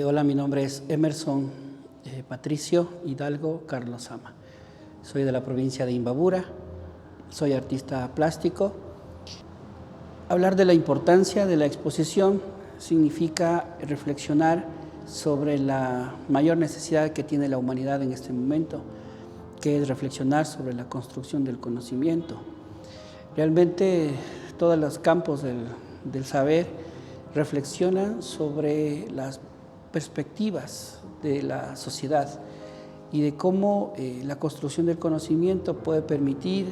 Hola, mi nombre es Emerson Patricio Hidalgo Carlos Ama. Soy de la provincia de Imbabura, soy artista plástico. Hablar de la importancia de la exposición significa reflexionar sobre la mayor necesidad que tiene la humanidad en este momento, que es reflexionar sobre la construcción del conocimiento. Realmente todos los campos del saber reflexionan sobre las perspectivas de la sociedad y de cómo la construcción del conocimiento puede permitir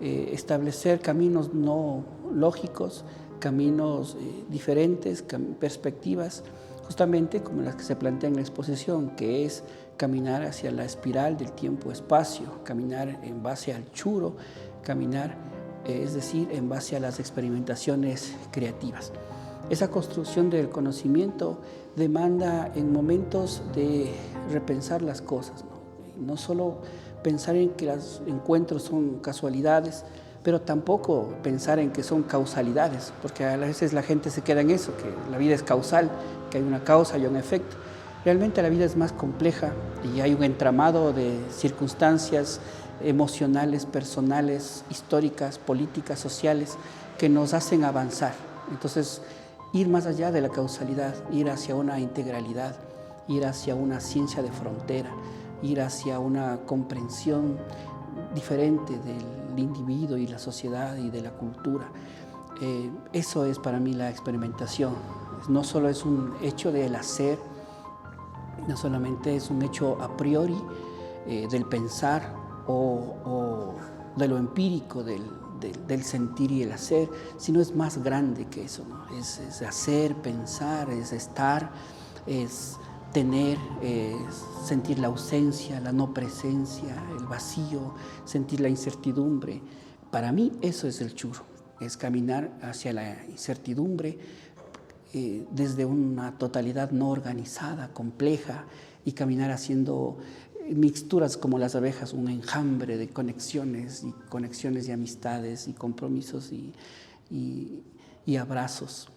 establecer caminos no lógicos, caminos diferentes, perspectivas, justamente como las que se plantean en la exposición, que es caminar hacia la espiral del tiempo-espacio, caminar en base al churo, caminar, es decir, en base a las experimentaciones creativas. Esa construcción del conocimiento demanda en momentos de repensar las cosas, no solo pensar en que los encuentros son casualidades, pero tampoco pensar en que son causalidades, porque a veces la gente se queda en eso, que la vida es causal, que hay una causa y un efecto. Realmente la vida es más compleja y hay un entramado de circunstancias emocionales, personales, históricas, políticas, sociales, que nos hacen avanzar. Entonces, ir más allá de la causalidad, ir hacia una integralidad, ir hacia una ciencia de frontera, ir hacia una comprensión diferente del individuo y la sociedad y de la cultura. Eso es para mí la experimentación. No solo es un hecho del hacer, no solamente es un hecho a priori del pensar o de lo empírico, del sentir y el hacer, sino es más grande que eso, ¿no? Es hacer, pensar, es estar, es tener, sentir la ausencia, la no presencia, el vacío, sentir la incertidumbre. Para mí eso es el churo, es caminar hacia la incertidumbre desde una totalidad no organizada, compleja, y caminar haciendo mixturas como las abejas, un enjambre de conexiones y amistades y compromisos y abrazos.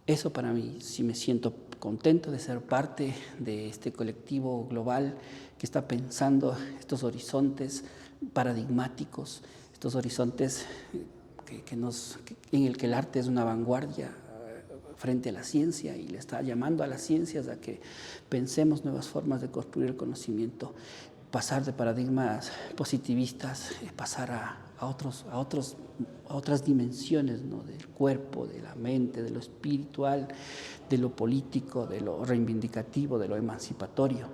Eso para mí, sí me siento contento de ser parte de este colectivo global que está pensando estos horizontes paradigmáticos, estos horizontes en el que el arte es una vanguardia frente a la ciencia y le está llamando a las ciencias a que pensemos nuevas formas de construir el conocimiento, pasar de paradigmas positivistas, pasar a otras dimensiones, ¿no? Del cuerpo, de la mente, de lo espiritual, de lo político, de lo reivindicativo, de lo emancipatorio.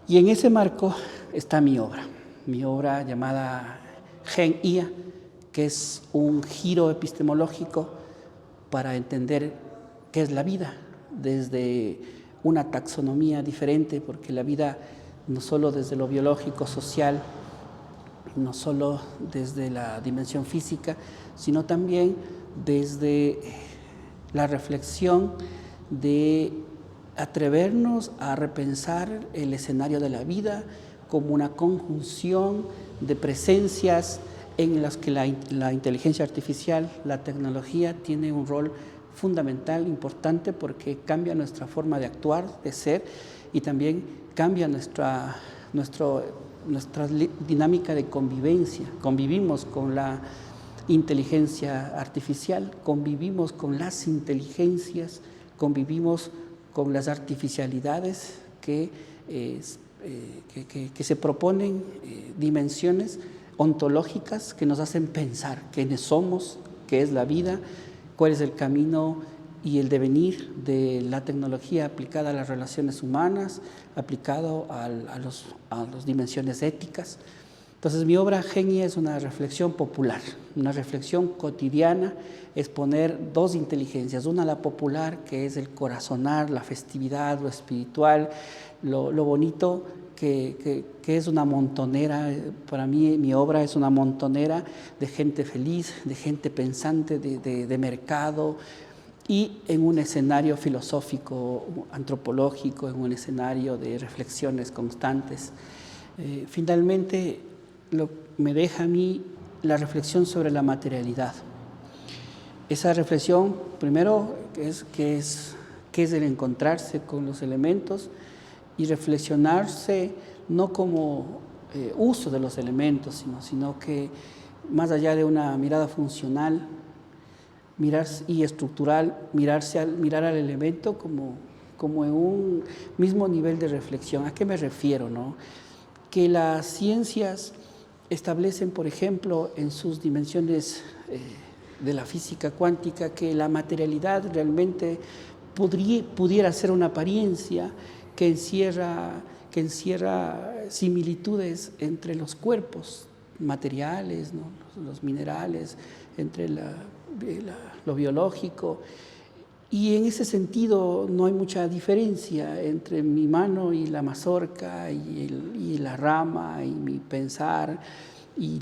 Y en ese marco está mi obra llamada Gen IA, que es un giro epistemológico para entender qué es la vida, desde una taxonomía diferente, porque la vida no solo desde lo biológico, social, no solo desde la dimensión física, sino también desde la reflexión de atrevernos a repensar el escenario de la vida como una conjunción de presencias en las que la inteligencia artificial, la tecnología, tiene un rol fundamental, importante, porque cambia nuestra forma de actuar, de ser, y también cambia nuestra dinámica de convivencia. Convivimos con la inteligencia artificial, convivimos con las inteligencias, convivimos con las artificialidades que se proponen dimensiones ontológicas que nos hacen pensar quiénes somos, qué es la vida, cuál es el camino y el devenir de la tecnología aplicada a las relaciones humanas, aplicado a las dimensiones éticas. Entonces, mi obra Gen IA es una reflexión popular, una reflexión cotidiana, es poner dos inteligencias, una la popular, que es el corazonar, la festividad, lo espiritual, lo bonito, que es una montonera. Para mí mi obra es una montonera de gente feliz, de gente pensante, de mercado, y en un escenario filosófico, antropológico, en un escenario de reflexiones constantes. Finalmente, me deja a mí la reflexión sobre la materialidad. Esa reflexión, primero, ¿qué qué es el encontrarse con los elementos y reflexionarse no como uso de los elementos, sino que más allá de una mirada funcional y estructural, mirar al elemento como en un mismo nivel de reflexión. ¿A qué me refiero, no? Que las ciencias establecen, por ejemplo, en sus dimensiones de la física cuántica, que la materialidad realmente pudiera ser una apariencia que encierra similitudes entre los cuerpos materiales, ¿no? Los minerales, entre lo biológico. Y en ese sentido no hay mucha diferencia entre mi mano y la mazorca y la rama y mi pensar y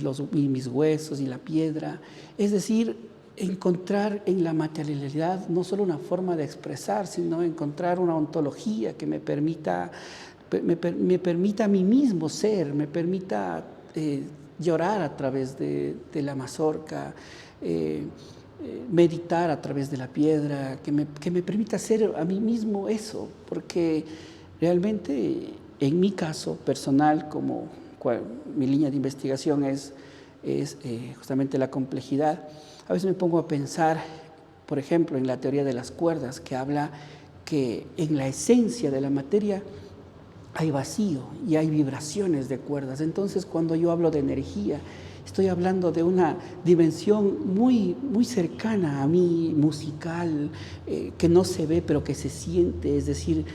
mis huesos y la piedra. Es decir, encontrar en la materialidad no solo una forma de expresar, sino encontrar una ontología que me permita a mí mismo ser, me permita llorar a través de la mazorca, meditar a través de la piedra, que me permita ser a mí mismo eso, porque realmente en mi caso personal, mi línea de investigación es justamente la complejidad, a veces me pongo a pensar, por ejemplo, en la teoría de las cuerdas, que habla que en la esencia de la materia hay vacío y hay vibraciones de cuerdas. Entonces, cuando yo hablo de energía, estoy hablando de una dimensión muy, muy cercana a mí, musical, que no se ve pero que se siente. Es decir,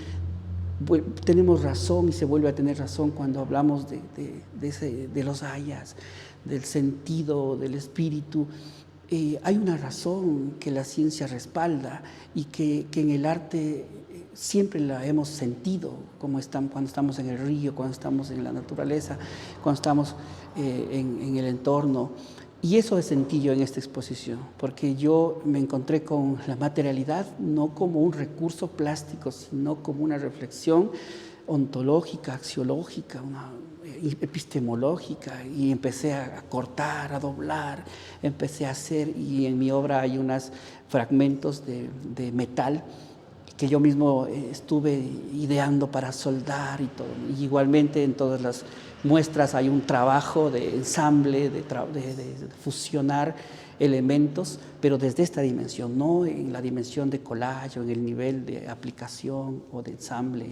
tenemos razón y se vuelve a tener razón cuando hablamos de los ayas, del sentido, del espíritu. Hay una razón que la ciencia respalda y que en el arte siempre la hemos sentido, cuando estamos en el río, cuando estamos en la naturaleza, cuando estamos en el entorno. Y eso sentí yo en esta exposición, porque yo me encontré con la materialidad no como un recurso plástico, sino como una reflexión ontológica, axiológica, epistemológica, y empecé a cortar, a doblar, empecé a hacer, y en mi obra hay unos fragmentos de metal que yo mismo estuve ideando para soldar y todo. Y igualmente en todas las muestras hay un trabajo de ensamble, de fusionar elementos, pero desde esta dimensión, no en la dimensión de collage o en el nivel de aplicación o de ensamble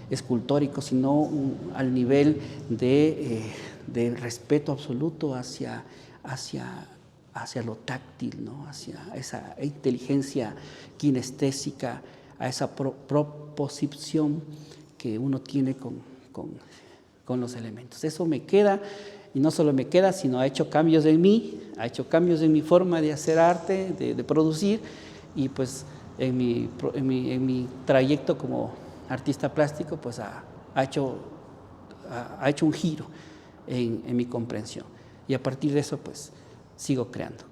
escultórico, sino al nivel de respeto absoluto hacia lo táctil, ¿no? Hacia esa inteligencia kinestésica, a esa proposición que uno tiene con los elementos. Eso me queda, y no solo me queda, sino ha hecho cambios en mí, ha hecho cambios en mi forma de hacer arte, de producir, y pues en mi trayecto como artista plástico, pues ha hecho un giro en mi comprensión. Y a partir de eso, pues sigo creando.